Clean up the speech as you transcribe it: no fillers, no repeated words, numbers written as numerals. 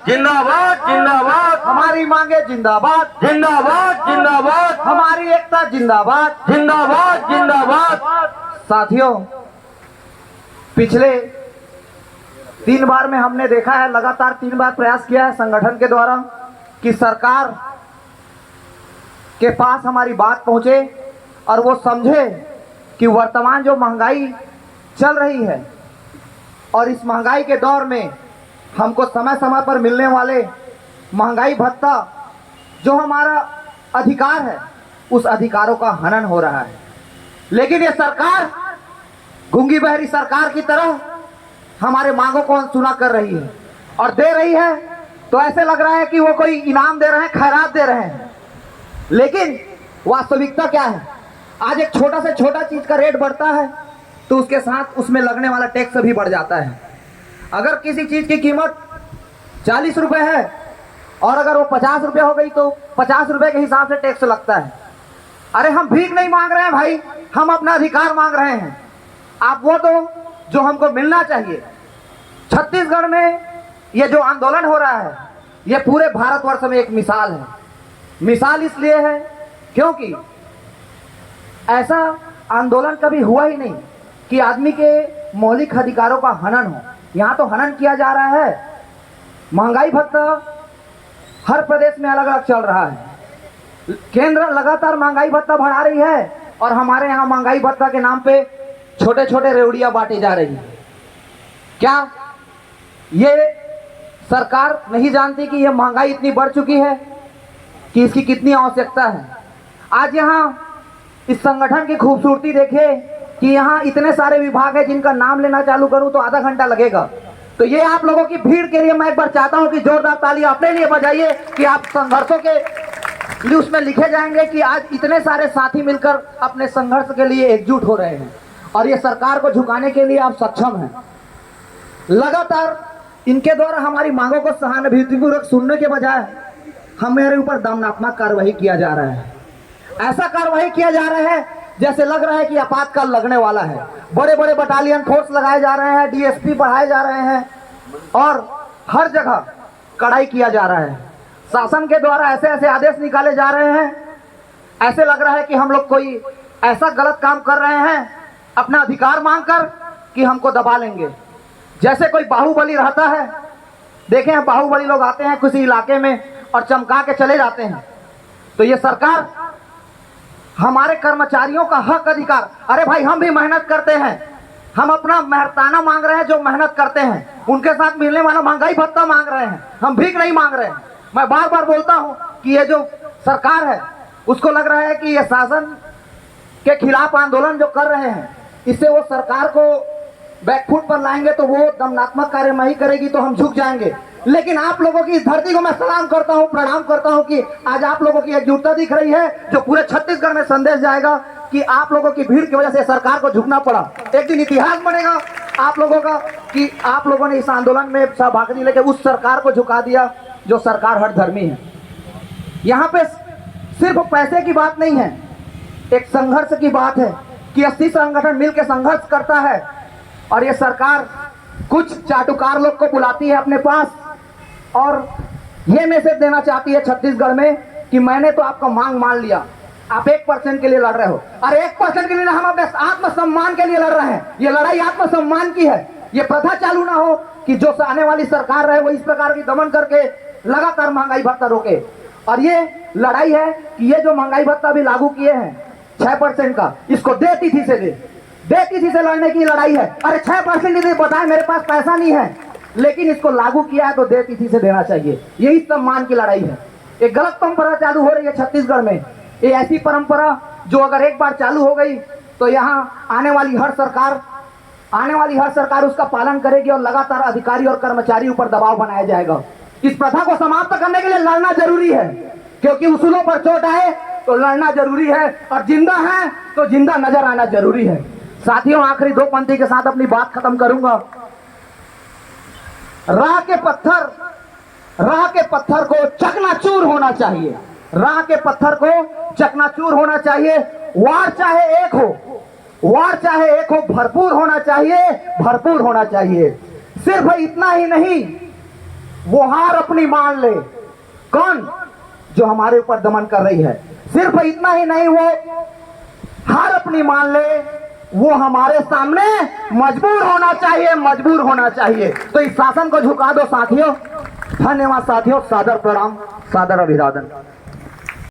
जिंदाबाद जिंदाबाद, हमारी मांगे जिंदाबाद जिंदाबाद जिंदाबाद, हमारी एकता जिंदाबाद। जिंदाबाद जिंदाबाद। साथियों, पिछले 3 बार में हमने देखा है, लगातार 3 बार प्रयास किया है संगठन के द्वारा कि सरकार के पास हमारी बात पहुंचे और वो समझे कि वर्तमान जो महंगाई चल रही है और इस महंगाई के दौर में हमको समय समय पर मिलने वाले महंगाई भत्ता जो हमारा अधिकार है, उस अधिकारों का हनन हो रहा है। लेकिन ये सरकार गूंगी बहरी सरकार की तरह हमारे मांगों को अनसुना कर रही है और दे रही है तो ऐसे लग रहा है कि वो कोई इनाम दे रहे हैं, खैरात दे रहे हैं। लेकिन वास्तविकता क्या है? आज एक छोटा से छोटा चीज का रेट बढ़ता है तो उसके साथ उसमें लगने वाला टैक्स भी बढ़ जाता है। अगर किसी चीज की कीमत 40 रुपए है और अगर वो 50 रुपए हो गई तो 50 रुपए के हिसाब से टैक्स लगता है। अरे हम भीख नहीं मांग रहे हैं भाई, हम अपना अधिकार मांग रहे हैं। आप वो दो जो हमको मिलना चाहिए। छत्तीसगढ़ में ये जो आंदोलन हो रहा है, ये पूरे भारतवर्ष में एक मिसाल है। मिसाल इसलिए है क्योंकि ऐसा आंदोलन कभी हुआ ही नहीं कि आदमी के मौलिक अधिकारों का हनन हो। यहाँ तो हनन किया जा रहा है। महंगाई भत्ता हर प्रदेश में अलग अलग चल रहा है। केंद्र लगातार महंगाई भत्ता बढ़ा रही है और हमारे यहाँ महंगाई भत्ता के नाम पे छोटे छोटे रेवड़ियाँ बांटी जा रही है। क्या ये सरकार नहीं जानती कि ये महंगाई इतनी बढ़ चुकी है कि इसकी कितनी आवश्यकता है? आज यहाँ इस संगठन की खूबसूरती देखिए कि यहाँ इतने सारे विभाग है जिनका नाम लेना चालू करूं तो आधा घंटा लगेगा। तो ये आप लोगों की भीड़ के लिए मैं एक बार चाहता हूं कि जोरदार ताली अपने लिए बजाइए कि आप संघर्षों के लिए उसमें लिखे जाएंगे कि आज इतने सारे साथी मिलकर अपने संघर्ष के लिए एकजुट हो रहे हैं और ये सरकार को झुकाने के लिए आप सक्षम हैं। लगातार इनके द्वारा हमारी मांगों को सहानुभूतिपूर्वक सुनने के बजाय हमारे ऊपर दमनात्मक कार्रवाई किया जा रहा है। ऐसा कार्रवाई किया जा रहा है जैसे लग रहा है कि आपातकाल लगने वाला है। बड़े बड़े बटालियन फोर्स लगाए जा रहे हैं, डीएसपी बढ़ाए जा रहे हैं और हर जगह कड़ाई किया जा रहा है। शासन के द्वारा ऐसे ऐसे आदेश निकाले जा रहे हैं, ऐसे लग रहा है कि हम लोग कोई ऐसा गलत काम कर रहे हैं अपना अधिकार मांगकर कि हमको दबा लेंगे। जैसे कोई बाहुबली रहता है, देखे हैं बाहुबली लोग आते हैं किसी इलाके में और चमका के चले जाते हैं। तो ये सरकार हमारे कर्मचारियों का हक अधिकार, अरे भाई हम भी मेहनत करते हैं, हम अपना मेहनताना मांग रहे हैं। जो मेहनत करते हैं उनके साथ मिलने वाला महंगाई भत्ता मांग रहे हैं, हम भीख नहीं मांग रहे हैं। मैं बार बार बोलता हूं कि ये जो सरकार है उसको लग रहा है कि ये शासन के खिलाफ आंदोलन जो कर रहे हैं इससे वो सरकार को बैकफुट पर लाएंगे तो वो दमनात्मक कार्यवाही करेगी तो हम झुक जाएंगे। लेकिन आप लोगों की इस धरती को मैं सलाम करता हूं, प्रणाम करता हूं कि आज आप लोगों की एकजुटता दिख रही है जो पूरे छत्तीसगढ़ में संदेश जाएगा कि आप लोगों की भीड़ की वजह से सरकार को झुकना पड़ा। एक दिन इतिहास बनेगा आप लोगों का कि आप लोगों ने इस आंदोलन में सहभागी लेकर उस सरकार को झुका दिया जो सरकार हठधर्मी है। यहाँ पे सिर्फ पैसे की बात नहीं है, एक संघर्ष की बात है कि 80 संगठन मिलकर संघर्ष करता है और ये सरकार कुछ चाटुकार लोग को बुलाती है अपने पास और ये मैसेज देना चाहती है छत्तीसगढ़ में कि मैंने तो आपका मांग मान लिया, आप 1% के लिए लड़ रहे हो। अरे 1% के लिए हम अपने आत्मसम्मान के लिए लड़ रहे हैं। ये लड़ाई आत्मसम्मान की है। ये प्रथा चालू ना हो कि जो आने वाली सरकार रहे वो इस प्रकार की दमन करके लगातार महंगाई भत्ता रोके। और ये लड़ाई है कि ये जो महंगाई भत्ता भी लागू किए हैं 6% का, इसको दे तिथि से दे तिथि से लड़ने की लड़ाई है। अरे 6% यदि बताए मेरे पास पैसा नहीं है लेकिन इसको लागू किया है तो दे तिथि से देना चाहिए। यही सम्मान की लड़ाई है। एक गलत परंपरा चालू हो रही है छत्तीसगढ़ में। ये ऐसी परंपरा जो अगर एक बार चालू हो गई तो यहाँ आने वाली हर सरकार उसका पालन करेगी और लगातार अधिकारी और कर्मचारी ऊपर दबाव बनाया जाएगा। इस प्रथा को समाप्त करने के लिए लड़ना जरूरी है क्योंकि उसूलों पर चोट आए तो लड़ना जरूरी है और जिंदा है तो जिंदा नजर आना जरूरी है। साथियों, आखिरी 2 पंक्ति के साथ अपनी बात खत्म करूंगा। राह के पत्थर को चकनाचूर होना चाहिए। राह के पत्थर को चकनाचूर होना चाहिए। वार चाहे एक हो भरपूर होना चाहिए। सिर्फ इतना ही नहीं, वो हार अपनी मान ले। कौन? जो हमारे ऊपर दमन कर रही है। सिर्फ इतना ही नहीं, वो हार अपनी मान ले, वो हमारे सामने मजबूर होना चाहिए, मजबूर होना चाहिए। तो इस शासन को झुका दो साथियों। धन्यवाद साथियों, सादर प्रणाम, सादर अभिवादन।